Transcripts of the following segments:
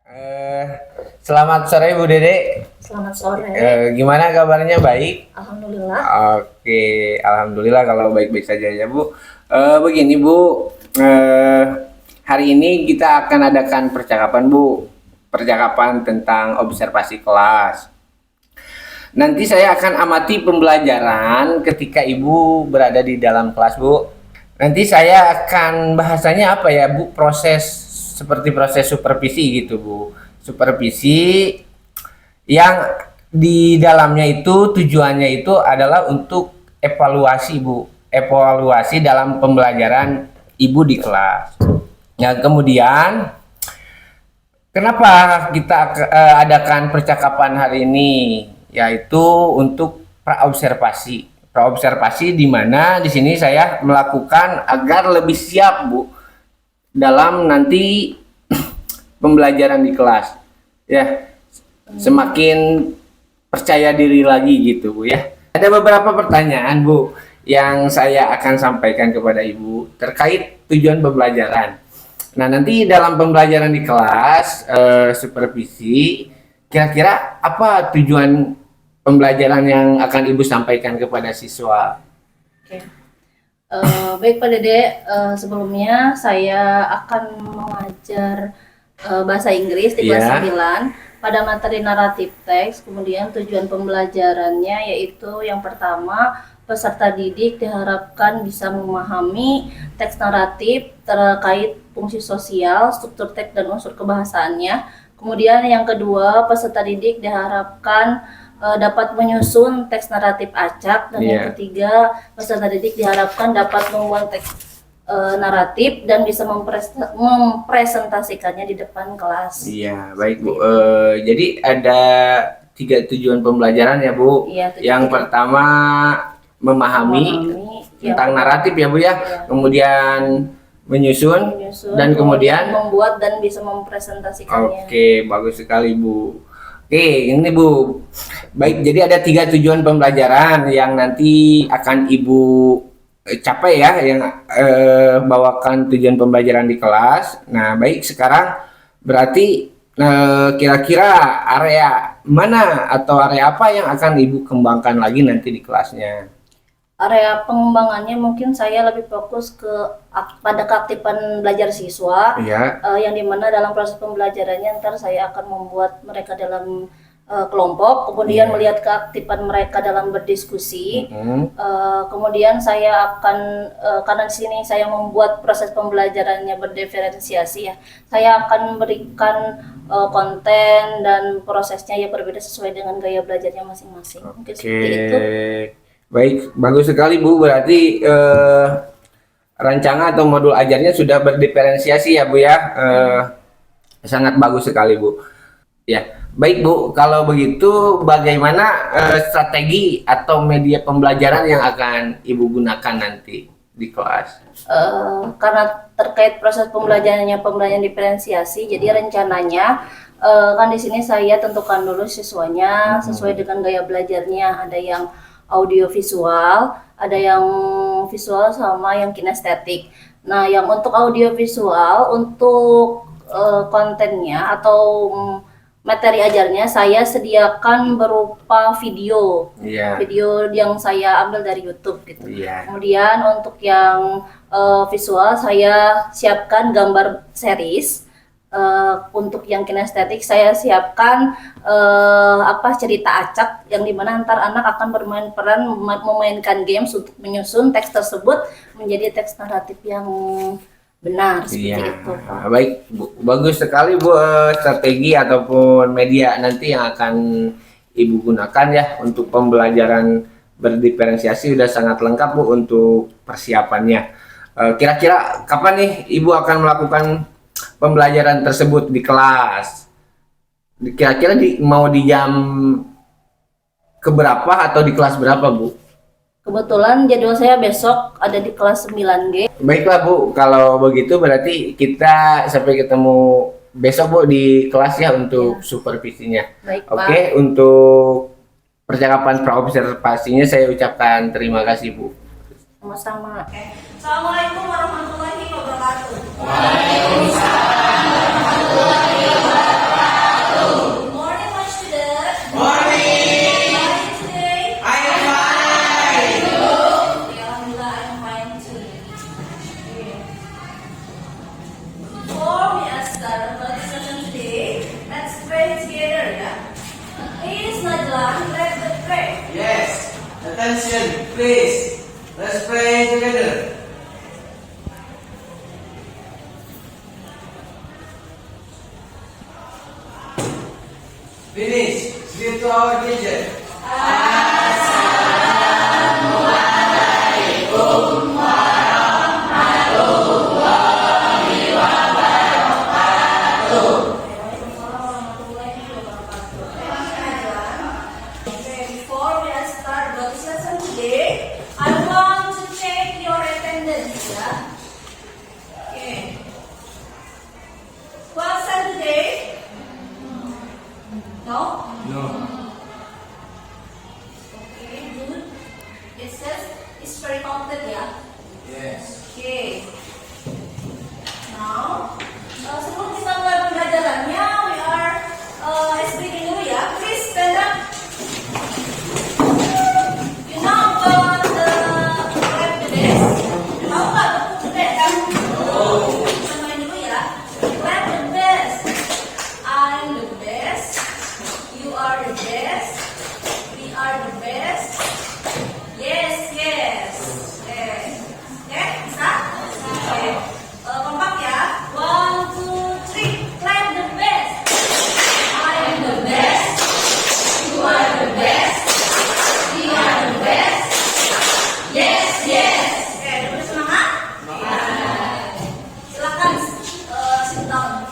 Eh, Selamat sore Bu Dede. Selamat sore. Gimana kabarnya? Baik? Alhamdulillah. Oke, alhamdulillah kalau baik-baik saja ya Bu. Begini Bu, hari ini kita akan adakan percakapan Bu, percakapan tentang observasi kelas. Nanti saya akan amati pembelajaran ketika Ibu berada di dalam kelas Bu. Nanti saya akan bahasanya apa ya Bu, seperti proses supervisi gitu Bu. Supervisi yang di dalamnya itu tujuannya itu adalah untuk evaluasi Bu. Evaluasi dalam pembelajaran Ibu di kelas. Nah kemudian kenapa kita adakan percakapan hari ini? Yaitu untuk praobservasi. Praobservasi di mana di sini saya melakukan agar lebih siap Bu dalam nanti pembelajaran di kelas. Ya, semakin percaya diri lagi gitu Bu ya. Ada beberapa pertanyaan Bu yang saya akan sampaikan kepada Ibu terkait tujuan pembelajaran. Nah, nanti dalam pembelajaran di kelas supervisi, kira-kira apa tujuan pembelajaran yang akan Ibu sampaikan kepada siswa? Oke. Baik Pak Dede, sebelumnya saya akan mengajar bahasa Inggris di kelas 9 pada materi naratif teks. Kemudian tujuan pembelajarannya yaitu yang pertama, peserta didik diharapkan bisa memahami teks naratif terkait fungsi sosial, struktur teks dan unsur kebahasaannya. Kemudian yang kedua, peserta didik diharapkan dapat menyusun teks naratif acak, dan yang ketiga, peserta didik diharapkan dapat membuat teks naratif dan bisa mempresentasikannya di depan kelas. Iya, baik Bu. Jadi ada 3 tujuan pembelajaran ya Bu. Yang pertama memahami tentang naratif ya Bu ya. Kemudian menyusun dan kemudian membuat dan bisa mempresentasikannya. Oke, bagus sekali Bu. Oke, ini Bu. Baik, jadi ada 3 tujuan pembelajaran yang nanti akan Ibu capai ya, yang bawakan tujuan pembelajaran di kelas. Nah, baik, sekarang berarti kira-kira area mana atau area apa yang akan Ibu kembangkan lagi nanti di kelasnya? Area pengembangannya mungkin saya lebih fokus pada keaktifan belajar siswa, yang dimana dalam proses pembelajarannya ntar saya akan membuat mereka dalam kelompok, kemudian melihat keaktifan mereka dalam berdiskusi. Kemudian saya akan karena di sini saya membuat proses pembelajarannya berdiferensiasi ya, saya akan memberikan konten dan prosesnya ya berbeda sesuai dengan gaya belajarnya masing-masing. Mungkin seperti itu. Baik, bagus sekali Bu. Berarti rancangan atau modul ajarnya sudah berdiferensiasi ya Bu ya. Sangat bagus sekali Bu. Ya, baik Bu. Kalau begitu bagaimana strategi atau media pembelajaran yang akan Ibu gunakan nanti di kelas? Karena terkait proses pembelajaran diferensiasi, jadi rencananya kan di sini saya tentukan dulu siswanya sesuai dengan gaya belajarnya. Ada yang audio visual, ada yang visual sama yang kinestetik. Nah, yang untuk audio visual, untuk kontennya atau materi ajarnya saya sediakan berupa video, video yang saya ambil dari YouTube gitu. Kemudian untuk yang visual saya siapkan gambar series. Untuk yang kinestetik saya siapkan cerita acak yang dimana antar anak akan bermain peran memainkan games untuk menyusun teks tersebut menjadi teks naratif yang benar seperti itu. Baik Bu, bagus sekali Bu, strategi ataupun media nanti yang akan Ibu gunakan ya untuk pembelajaran berdiferensiasi sudah sangat lengkap Bu untuk persiapannya. Kira-kira kapan nih Ibu akan melakukan pembelajaran tersebut di kelas? Kira-kira mau di jam keberapa atau di kelas berapa Bu? Kebetulan jadwal saya besok ada di kelas 9G. Baiklah Bu, kalau begitu berarti kita sampai ketemu besok Bu di kelas ya untuk supervisinya. Baik, Oke, untuk percakapan praobservasinya saya ucapkan terima kasih Bu. Sama-sama. Assalamualaikum warahmatullahi wabarakatuh. Waalaikumsalam warahmatullahi wabarakatuh. please. Let's pray together. Finish. Give to our teacher. Before we start the lesson today, I want to check your attendance. Yeah? Okay. Who absent today? No? No. Okay, good. It says it's very counted, yeah? Yes. Okay. Now, sebelum kita mulai pembelajarannya, we are speaking dulu ya. Please stand up. You know about the clap the desk? Tahu nggak tepuk the desk kan? Kita main dulu ya. Clap the desk. I'm the best. You are the best. We are the best. Yes, yes. Okay. Okay, bisa? Okay. Kompak ya. 1, 2, 3. Clap the best. I am the best. You are the best. We are the best. Yes, yes. Oke, udah semangat? Silakan sit down.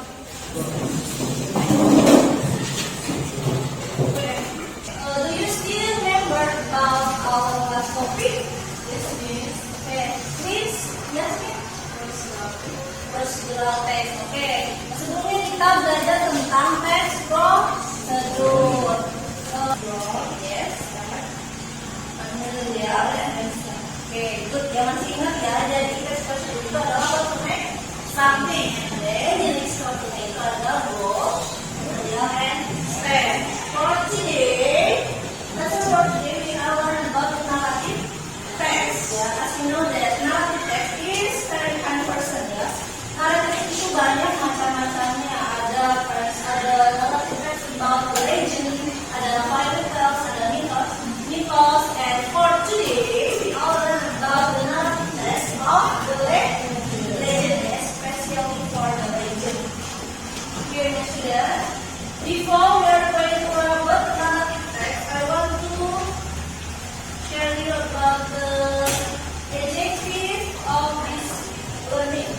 Do you still remember about our last topic? Yes, miss. Okay, please. Yes, miss. Procedural text. Oke. Sebelumnya kita belajar tentang text prosedur. Yes. Familiar and oke, good. Ya masih ingat ya. Jadi text prosedur itu adalah what to make something. Then the next what to make adalah go, and stand. For today, we are learning about the narrative text. Ya, as you know that narrative text is very kind person ya. Narrative itu banyak macam-macamnya. Ada narrative text about the legend, ada fairy tales, ada mythos, and for today we all learn about the narrative text of the legend, especially for the legend. Here next year, before we are going to learn about the narrative text, I want to share you about the objective of this learning.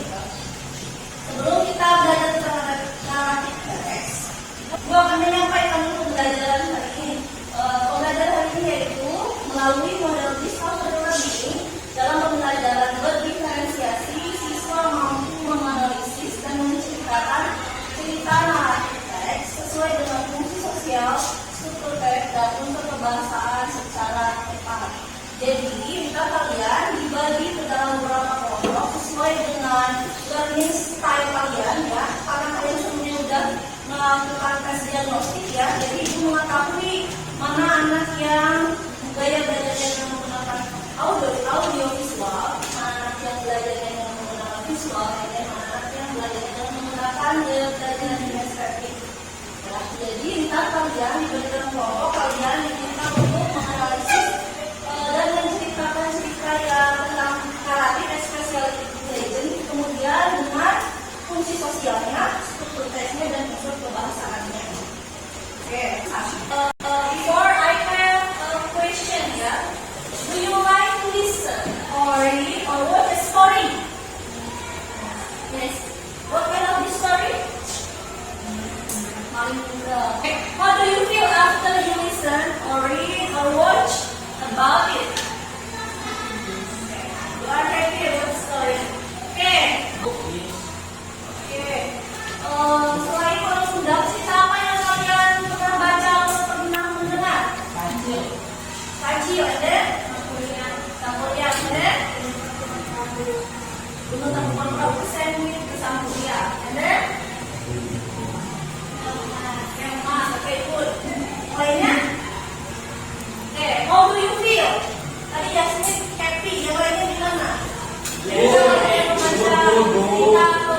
Sebelum kita belajar tentang narrative text, gue akan menyampaikan dulu pembelajaran hari ini. Pembelajaran hari ini yaitu melalui model visual learning. Dalam pembelajaran berdiferensiasi, siswa mampu menganalisis dan menceritakan cerita naratif teks sesuai dengan fungsi sosial, struktur teks, dan unsur kebangsaan secara tepat. Jadi, kita kalian dibagi ke dalam beberapa kelompok sesuai dengan learning style kalian ya. Karena kalian semuanya sudah melakukan tes diagnostik ya. Jadi, ibu mengetahui mana anak yang gaya belajarnya yang menggunakan audio visual, mana anak yang belajarnya yang menggunakan visual, dan mana anak yang belajarnya yang menggunakan gaya belajar kinestetik. Ya, jadi, ntar kalian dibagi dalam kelompok, kalian diminta untuk menganalisis dan menceritakan cerita yang tentang naratif spesial legend, kemudian dengan fungsi sosialnya, struktur teksnya, dan unsur kebahsaannya. Oke. Before I have a question ya, do you like to listen or read or watch a story? Yes. What kind of this story? How do you feel after you listen or read or watch about it? You are happy about the story. Okay. Okay. Selain kalau sudah cerita apa yang kalian pernah baca atau pernah mendengar? Kaji, ada? Sampurya, ada? Gunung Tangkuban Perahu sandwich ke Sampurya, ada? Okay, good. Lainnya? Okay, how do you feel? Tadi Yasmin happy, yang lainnya gimana? Yang membaca cerita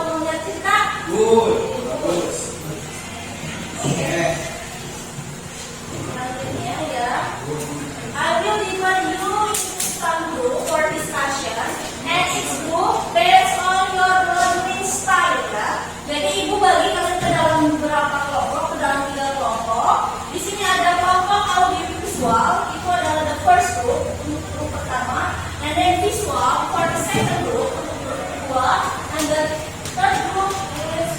the third group is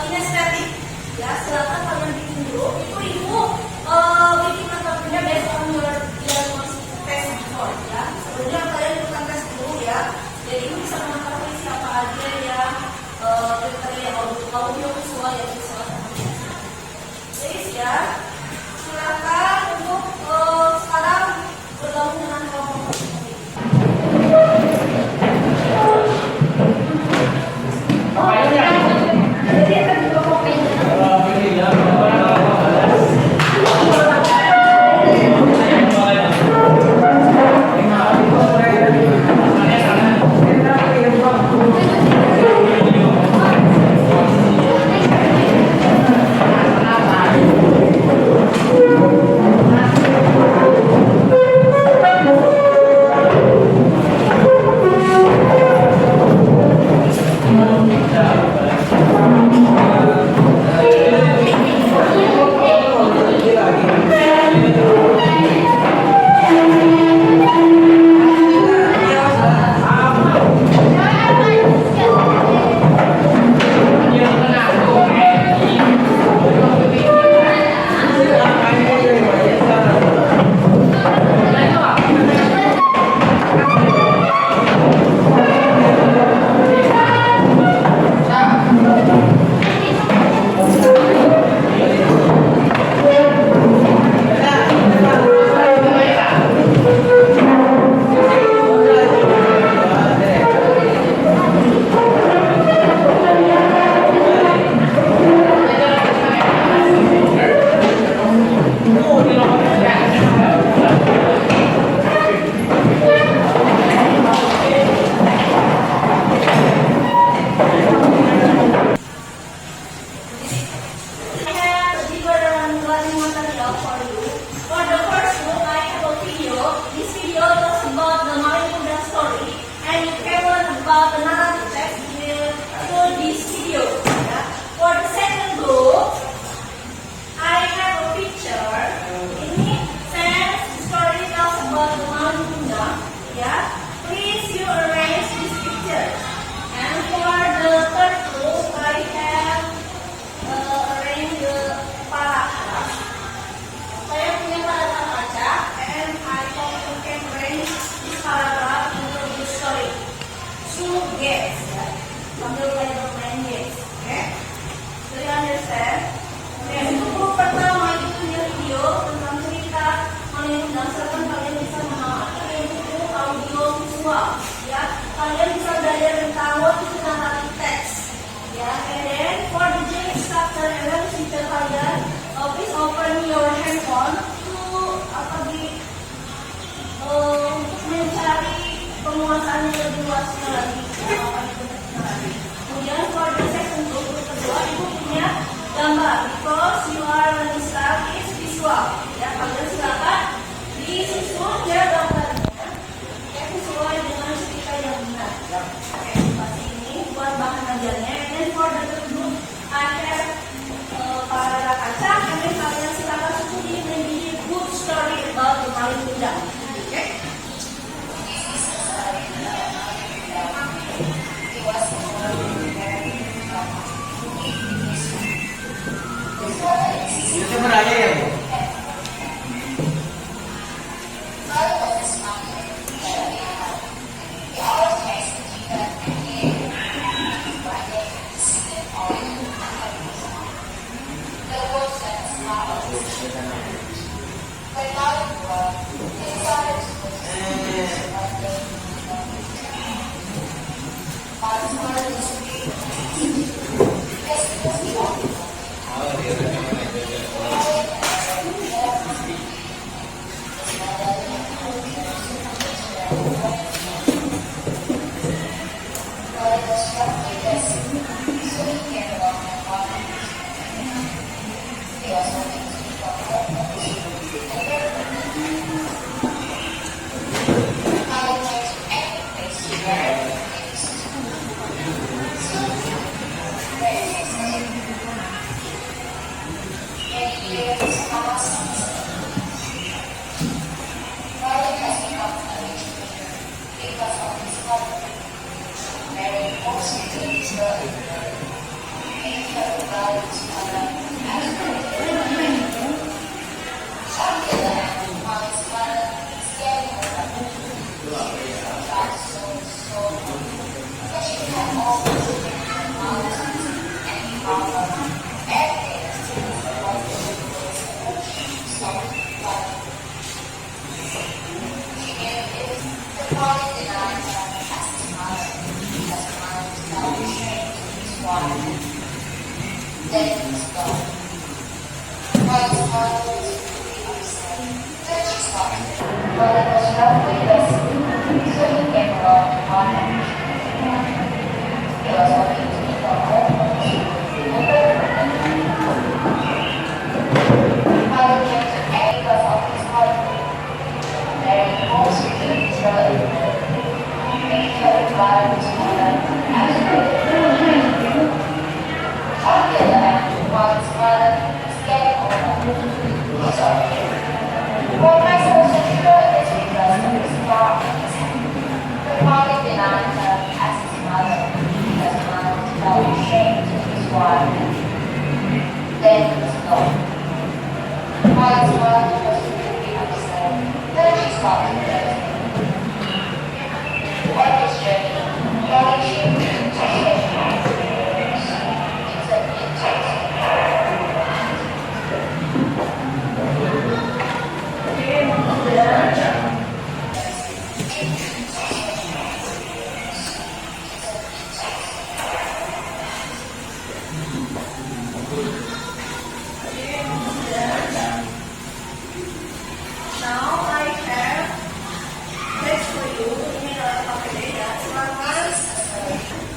kinesthetic. Ya, silakan kalian bikin dulu. Itu ibu bikin metodenya based on your diagnostic test before ya. Sebelumnya kalian ikutan tes dulu ya. Jadi ini bisa mengetahui siapa aja yang kriteria audio visual yang bisa. Please ya. Silakan untuk sekarang bergabung dengan kelompok.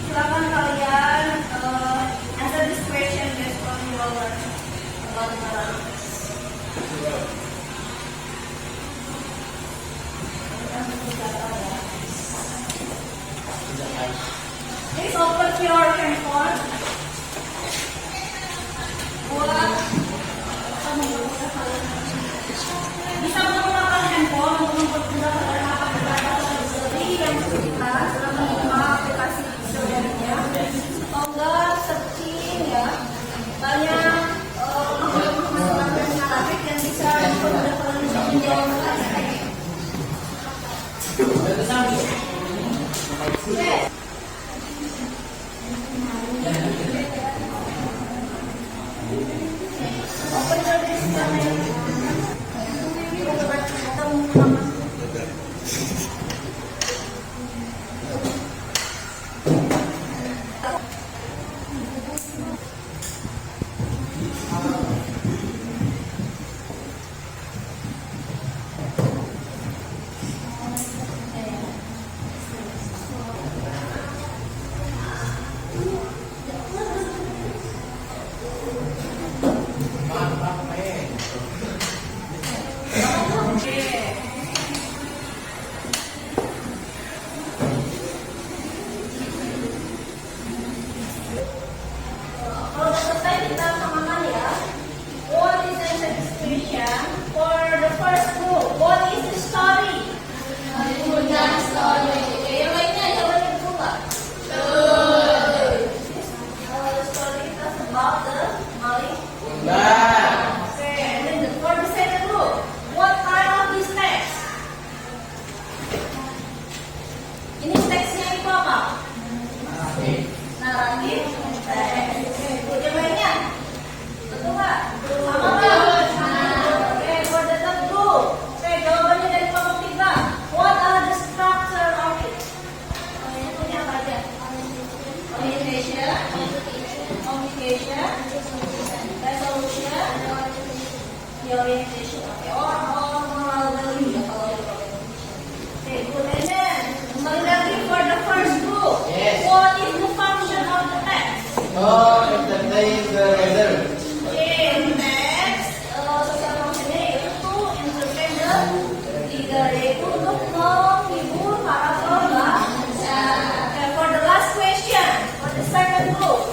Silakan kalian answer this question based on your Please open your handphone. Bisa menggunakan handphone untuk mempermudah aplikasi yang kita sedang menerima aplikasi saudaranya. Atau enggak searching ya. Banyak grafik yang bisa mempermudah kalian menjawab. Kalau udah selesai kita samakan ya. What is the description for the first group? What is the story? Story. Oke, yang lainnya ada lagi dulu nggak? The story is about the maling. Okay, and then for the second group, what kind of this text? Ini teksnya itu apa? Naratif. Yang lainnya? Betul nggak? Sama nggak? Oke, for the third group. Oke, jawabannya dari kelompok 3. What are the structure of it? Ini apa aja? Orientation, communication, resolution, the orientation. Oke, or moral value ya kalau ada. Oke, good. And then kembali lagi for the first group. What is the function of the text? Entertain the reader. Okay, next, sosial fungsinya yaitu to entertain the reader, yaitu untuk menghibur para pembaca. Okay, for the last question, for the second group,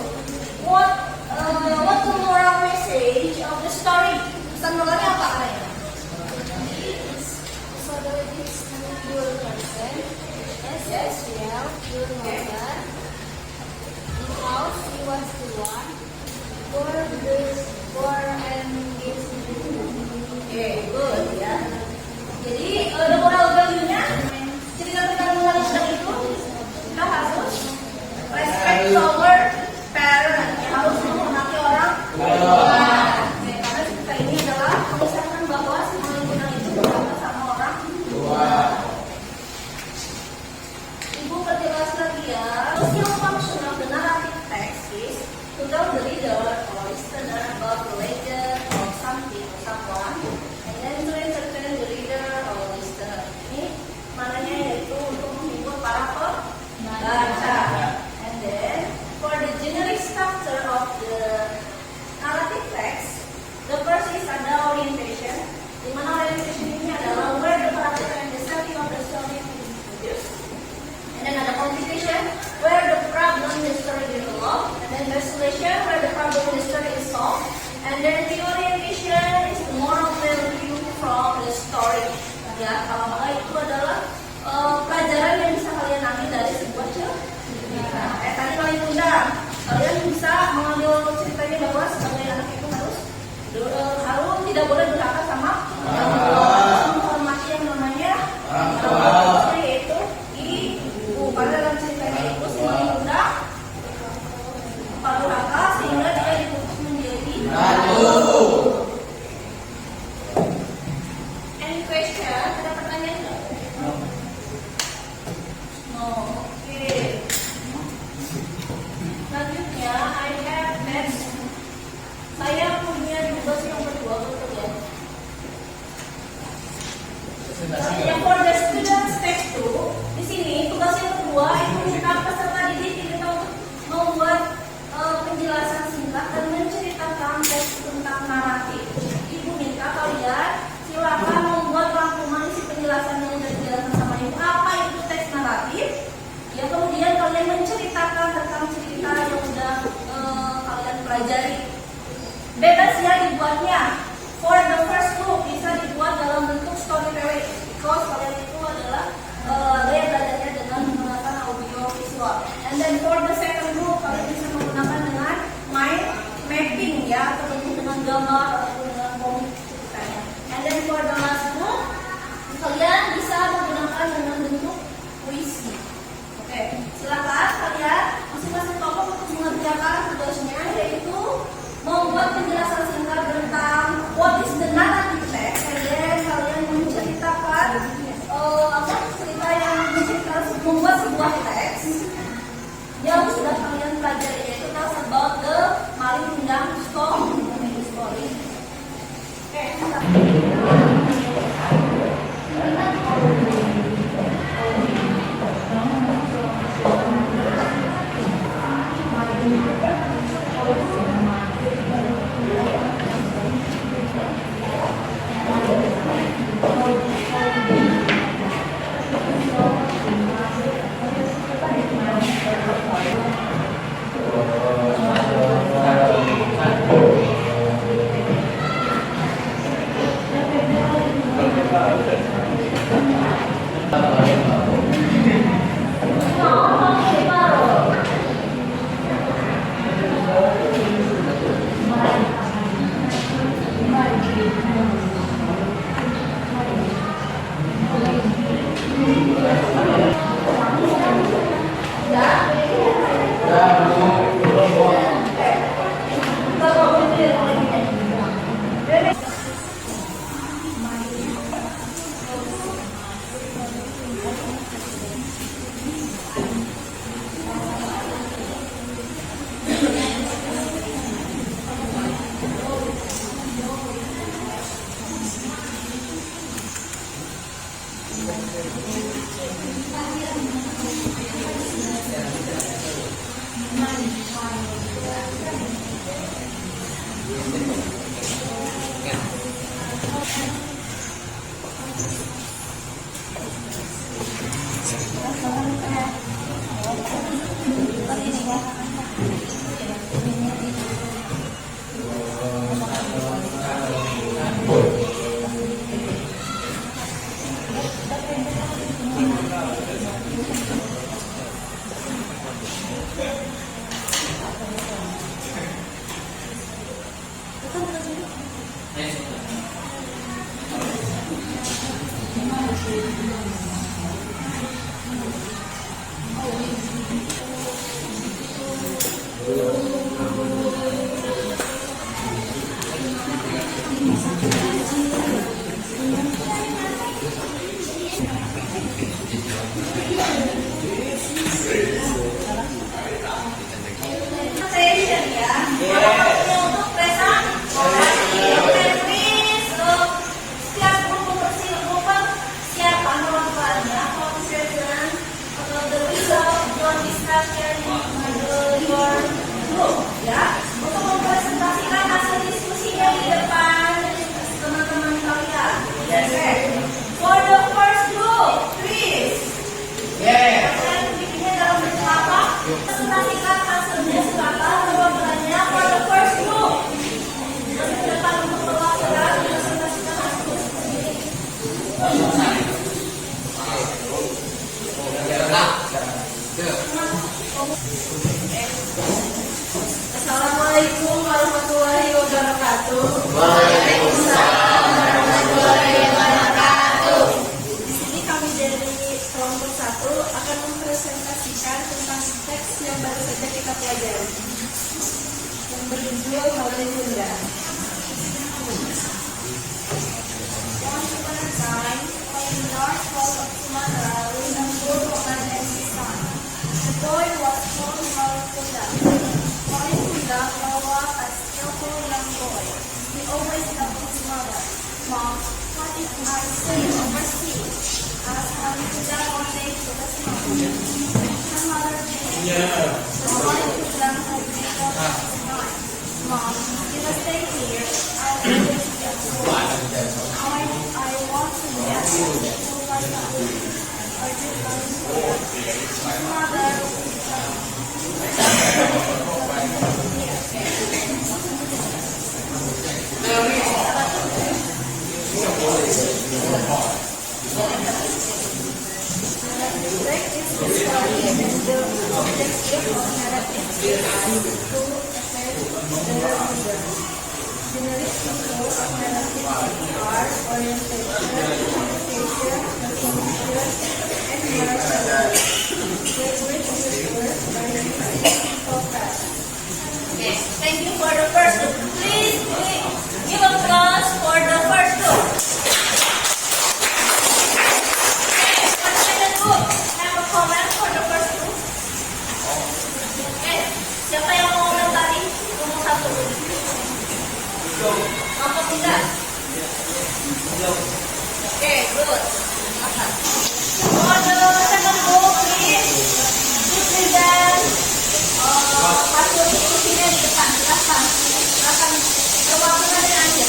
what the moral message of the story? Pesan moralnya apa kalian? Yes. Oke, good ya. Jadi the moral value-nya cerita tentang undang-undang itu kita harus respect our parent, harus menghormati orang tua. Karena cerita ini adalah mengisahkan bahwa semua undang itu berkaitan sama orang tua. Ibu perjelas lagi ya. Social function of the narrative text is to tell the reader or listener about the legend of something or someone, and then to entertain the reader or listener. Ini maknanya yaitu untuk menghibur para pembaca. And then for the generic structure of the narrative text, the first is ada orientation. Di mana orientation ini adalah where the character and the setting of the story is introduced. And then ada complication, where the problem in the story develop, and then resolution, where the problem in the story is solved, and then the orientation is the moral value from the story. Ya, kalau maka itu adalah pelajaran yang bisa kalian ambil dari sebuah cerita. Tadi paling mudah, kalian bisa mengambil ceritanya bahwa sebagai anak itu harus tidak boleh durhaka sama yang tua, menghormati yang namanya yaitu ibu. Pada dalam ceritanya itu si Maimuna durhaka sehingga dia diputus menjadi ratu. Any question? Ada pertanyaan nggak? No. Oke. Selanjutnya, I have next. Saya punya tugas yang kedua, betul ya? Yang for the students text 2, di sini tugas yang kedua itu minta peserta didik kita untuk membuat penjelasan singkat dan menceritakan teks tentang naratif. Ibu minta kalian silakan membuat rangkuman isi penjelasan yang sudah dijelaskan sama ibu. Apa itu teks naratif? Ya kemudian kalian menceritakan tentang cerita yang sudah kalian pelajari. Bebas ya dibuatnya. For the first group bisa dibuat dalam bentuk storytelling. Because kalian itu adalah gaya belajarnya dengan menggunakan audio visual. And then for the second group kalian bisa menggunakan dengan mind mapping ya, atau bentuk dengan gambar atau dengan komik ceritanya. And then for the last group kalian bisa menggunakan dengan bentuk puisi. Oke, silakan kalian masing-masing kelompok untuk mengerjakan tugasnya, yaitu membuat penjelasan singkat tentang what is the narrative text, and then kalian menceritakan cerita yang membuat sebuah teks yang sudah kalian pelajari, yaitu tell about the Maling Kundang story. Oke, For the first group, please. Bikinnya dalam bentuk apa? Presentasikan hasilnya silakan perwakilannya for the first group. Di depan untuk perwakilan presentasikan hasilnya. Assalamualaikum warahmatullahi wabarakatuh. Waalaikumsalam warahmatullahi wabarakatuh. Di sini kami dari kelompok 1 akan mempresentasikan tentang teks yang baru saja kita pelajari yang berjudul Maulen Bunda. Once upon a time, in the north coast of Sumatra, lived a poor woman and his son. The boy was called Maulen Bunda. Maulen Bunda grew up a skillful young boy. He always loved his mother. Mom, what if I stay overseas? Asked Maulen Bunda one day to his mother. Her mother did. So Maulen Bunda had to make up his mind. Mom, if I stay here, I'll always be at school. I want to be at school like that. Or did Maulen Bunda? His mother Thank you for the first group. Please give applause for the first group. Okay, for the second group, have a comment for the first group. Okay, siapa yang mau komentari? Nomor 1. Nomor 3. Okay, good. For the second group, please present hasil diskusinya di depan. Silakan perwakilannya aja.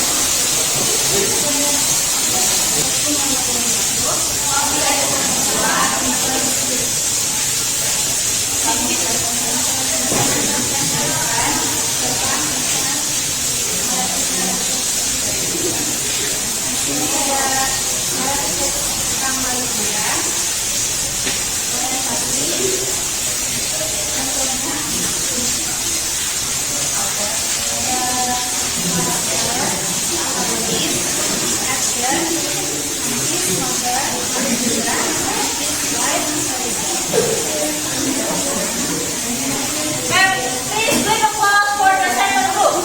Please give applause for the second group.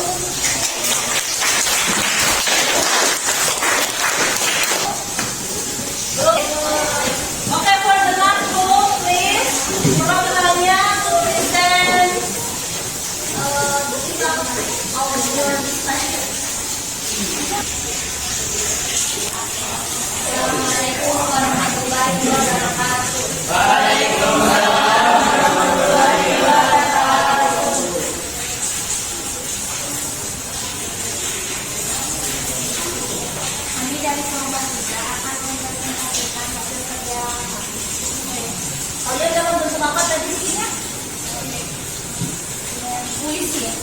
Okay, for the last group, please. Perwakilannya to present our discussion. Assalamualaikum warahmatullahi wabarakatuh. Kami dari kelompok 3 akan mempresentasikan hasil kerja kami. Kalian dalam bentuk apa tadi isinya? Puisi ya?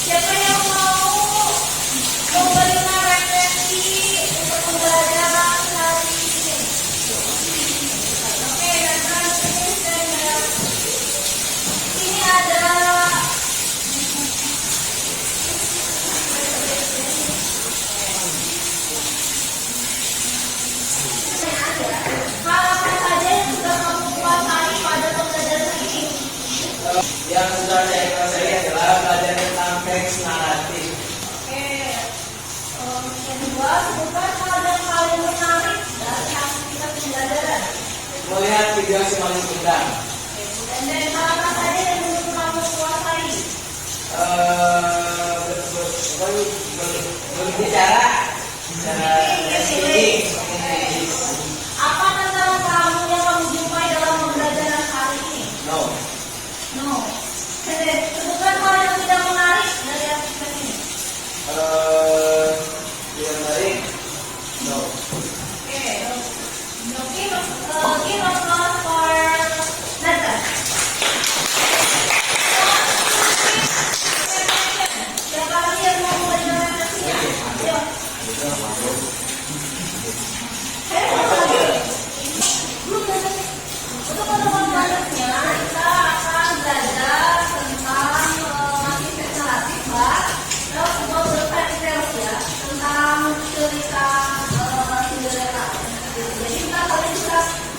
Siapa yang mau memberikan refleksi untuk pembelajaran hari ini? Oke, dan ini ada hal apa saja yang sudah kamu kuasai pada pembelajaran ini? Yang sudah saya kuasai adalah belajar tentang teks naratif. Oke, yang kedua, sebutkan hal yang paling menarik dari aktivitas pembelajaran. Melihat video si paling indah. Dan hal apa saja yang belum kamu kuasai? Berbicara secara speaking. Apa tantangan kamu yang kamu jumpai dalam pembelajaran hari ini? No. No. Oke, sebutkan hal yang tidak menarik dari aktivitas ini. Yang baik. No. Oke, give applause for Nathan. Siapa lagi yang mau memberikan refleksinya? Ayo. Untuk teman-teman selanjutnya, kita akan belajar tentang aktivitas naratif, Mbak. Terus mau berfilm ya tentang cerita Cinderella. Jadi kita kali bisa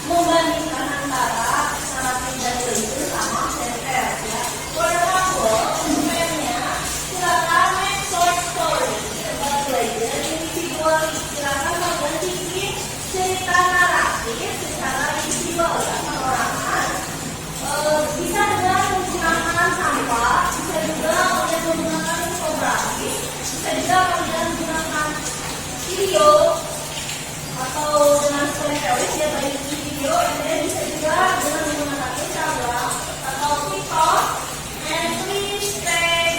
membandingkan antara naratif dan cerita sama fairytale ya. For example, filmnya silakan make short story about belajar individual. Silakan mengganti cerita naratif secara individual ya perorangan. Bisa dengan menggunakan sampah, bisa juga kalian menggunakan infografi, bisa juga kalian menggunakan video atau dengan storytelling ya baik di video, dan bisa juga dengan menggunakan Instagram atau TikTok. And please tag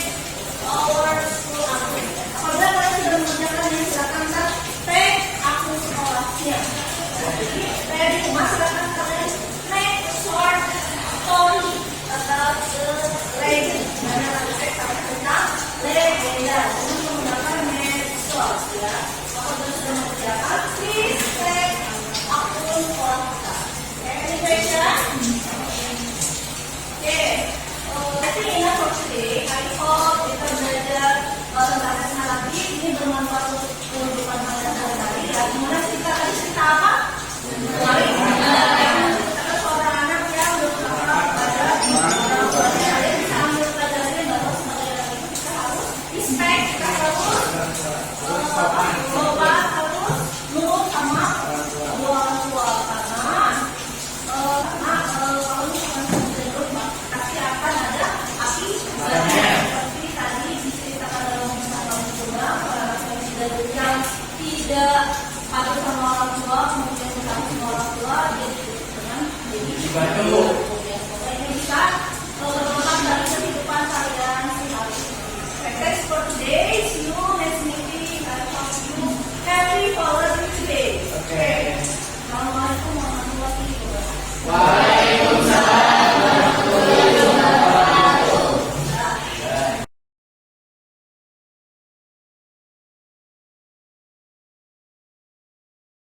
our school akun. Apabila kalian sudah mengerjakannya, silakan tag akun sekolahnya. Saya di rumah silakan kalian make short story about the legend. Mana lagi saya tahu tentang legenda dengan menggunakan medsos ya. Apabila sudah mengerjakan, please tag akun sekolah kita. Any question? Okay. I think enough for today. I hope kita belajar tentang tes naratif ini bermanfaat untuk kehidupan kalian sehari-hari. Ya, gimana kita tadi cerita apa? Seorang anak yang berperan pada kalian bisa ambil pelajarannya bahwa sebagai anak itu kita harus respect, kita harus sopan, harus nurut sama kedua orang tua karena kalau misalkan cenderung pasti akan ada api seperti tadi diceritakan dalam kisah kamu juga orang yang tidak patuh sama orang tua kemudian bertanggung sama orang tua dia ditutup dengan jadi semoga ini bisa bermanfaat dari kehidupan kalian sehari-hari. Guys, for today, see you next meeting. I hope you happy Father's Day. Oke. Assalamualaikum warahmatullahi wabarakatuh. Wah.